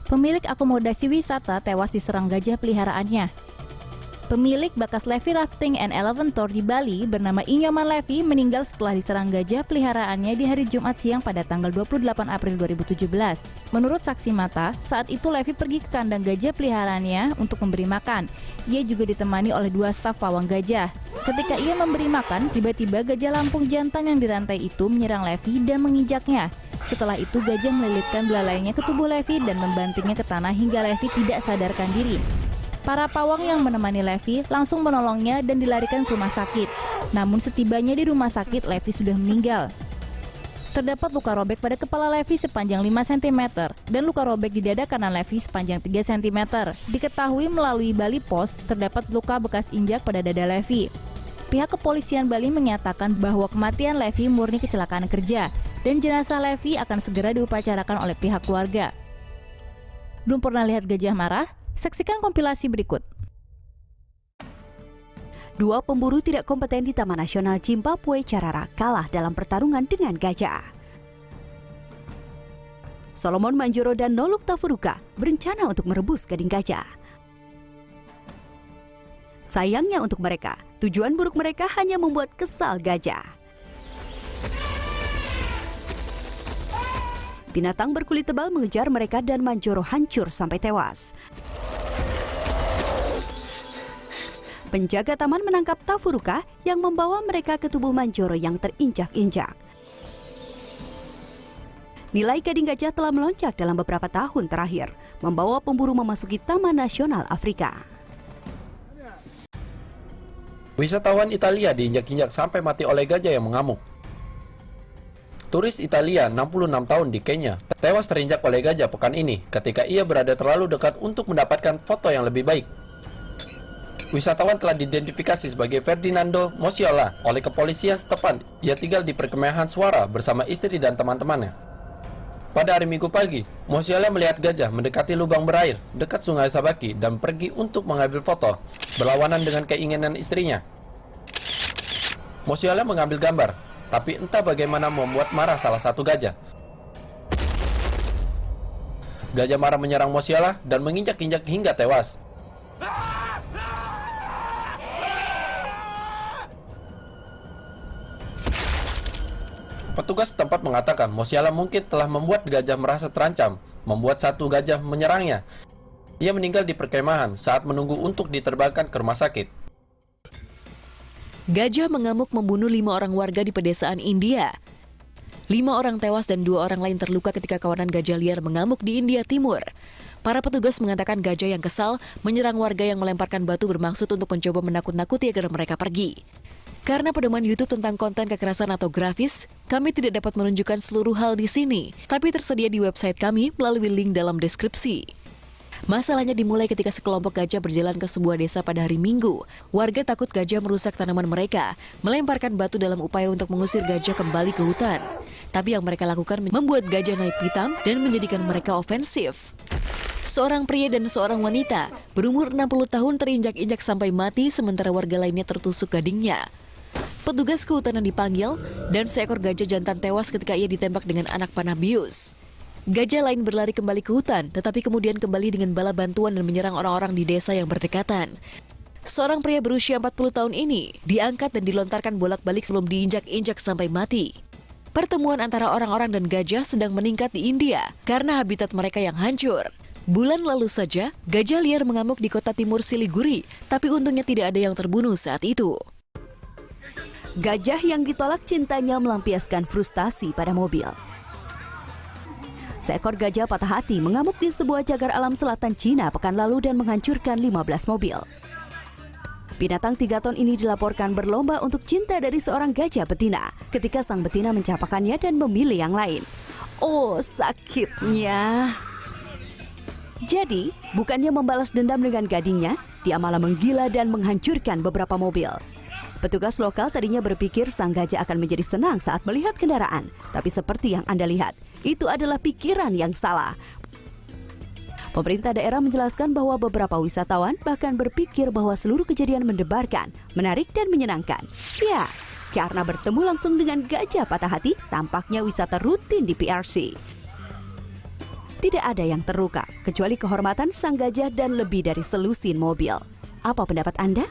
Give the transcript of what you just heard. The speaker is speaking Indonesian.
Pemilik akomodasi wisata tewas diserang gajah peliharaannya. Pemilik Bakas Levi Rafting and Elevator di Bali bernama Inyoman Levi meninggal setelah diserang gajah peliharaannya di hari Jumat siang pada tanggal 28 April 2017. Menurut saksi mata, saat itu Levi pergi ke kandang gajah peliharaannya untuk memberi makan. Ia juga ditemani oleh 2 staf pawang gajah. Ketika ia memberi makan, tiba-tiba gajah lampung jantan yang dirantai itu menyerang Levi dan menginjaknya. Setelah itu gajah melilitkan belalainya ke tubuh Levi dan membantingnya ke tanah hingga Levi tidak sadarkan diri. Para pawang yang menemani Levi langsung menolongnya dan dilarikan ke rumah sakit. Namun setibanya di rumah sakit, Levi sudah meninggal. Terdapat luka robek pada kepala Levi sepanjang 5 cm dan luka robek di dada kanan Levi sepanjang 3 cm. Diketahui melalui Bali Post terdapat luka bekas injak pada dada Levi. Pihak kepolisian Bali menyatakan bahwa kematian Levi murni kecelakaan kerja dan jenazah Levi akan segera diupacarakan oleh pihak keluarga. Belum pernah lihat gajah marah? Saksikan kompilasi berikut. 2 pemburu tidak kompeten di Taman Nasional Cimpapue Carara kalah dalam pertarungan dengan gajah. Solomon Manjoro dan Nolok Tafuruka berencana untuk merebus gading gajah. Sayangnya untuk mereka, tujuan buruk mereka hanya membuat kesal gajah. Binatang berkulit tebal mengejar mereka dan Manjoro hancur sampai tewas. Penjaga taman menangkap Tafuruka yang membawa mereka ke tubuh Manjoro yang terinjak-injak. Nilai gading gajah telah melonjak dalam beberapa tahun terakhir, membawa pemburu memasuki Taman Nasional Afrika. Wisatawan Italia diinjak-injak sampai mati oleh gajah yang mengamuk. Turis Italia 66 tahun di Kenya tewas terinjak oleh gajah pekan ini ketika ia berada terlalu dekat untuk mendapatkan foto yang lebih baik. Wisatawan telah diidentifikasi sebagai Ferdinando Mosiola oleh kepolisian setempat. Ia tinggal di perkemahan Suara bersama istri dan teman-temannya. Pada hari Minggu pagi, Mosiola melihat gajah mendekati lubang berair dekat Sungai Sabaki dan pergi untuk mengambil foto, berlawanan dengan keinginan istrinya. Mosiola mengambil gambar, tapi entah bagaimana membuat marah salah satu gajah. Gajah marah menyerang Mosiola dan menginjak-injak hingga tewas. Petugas setempat mengatakan Mosiola mungkin telah membuat gajah merasa terancam, membuat satu gajah menyerangnya. Ia meninggal di perkemahan saat menunggu untuk diterbangkan ke rumah sakit. Gajah mengamuk membunuh 5 orang warga di pedesaan India. 5 orang tewas dan 2 orang lain terluka ketika kawanan gajah liar mengamuk di India Timur. Para petugas mengatakan gajah yang kesal menyerang warga yang melemparkan batu bermaksud untuk mencoba menakut-nakuti agar mereka pergi. Karena pedoman YouTube tentang konten kekerasan atau grafis, kami tidak dapat menunjukkan seluruh hal di sini, tapi tersedia di website kami melalui link dalam deskripsi. Masalahnya dimulai ketika sekelompok gajah berjalan ke sebuah desa pada hari Minggu. Warga takut gajah merusak tanaman mereka, melemparkan batu dalam upaya untuk mengusir gajah kembali ke hutan. Tapi yang mereka lakukan membuat gajah naik pitam dan menjadikan mereka ofensif. Seorang pria dan seorang wanita berumur 60 tahun terinjak-injak sampai mati, sementara warga lainnya tertusuk gadingnya. Petugas kehutanan dipanggil dan seekor gajah jantan tewas ketika ia ditembak dengan anak panah bius. Gajah lain berlari kembali ke hutan, tetapi kemudian kembali dengan bala bantuan dan menyerang orang-orang di desa yang berdekatan. Seorang pria berusia 40 tahun ini diangkat dan dilontarkan bolak-balik sebelum diinjak-injak sampai mati. Pertemuan antara orang-orang dan gajah sedang meningkat di India karena habitat mereka yang hancur. Bulan lalu saja, gajah liar mengamuk di kota timur Siliguri, tapi untungnya tidak ada yang terbunuh saat itu. Gajah yang ditolak cintanya melampiaskan frustasi pada mobil. Seekor gajah patah hati mengamuk di sebuah cagar alam selatan Cina pekan lalu dan menghancurkan 15 mobil. Binatang 3 ton ini dilaporkan berlomba untuk cinta dari seorang gajah betina ketika sang betina mencapakannya dan memilih yang lain. Oh, sakitnya. Jadi, bukannya membalas dendam dengan gadingnya, dia malah menggila dan menghancurkan beberapa mobil. Petugas lokal tadinya berpikir sang gajah akan menjadi senang saat melihat kendaraan. Tapi seperti yang Anda lihat, itu adalah pikiran yang salah. Pemerintah daerah menjelaskan bahwa beberapa wisatawan bahkan berpikir bahwa seluruh kejadian mendebarkan, menarik dan menyenangkan. Ya, karena bertemu langsung dengan gajah patah hati, tampaknya wisata rutin di PRC. Tidak ada yang terluka, kecuali kehormatan sang gajah dan lebih dari selusin mobil. Apa pendapat Anda?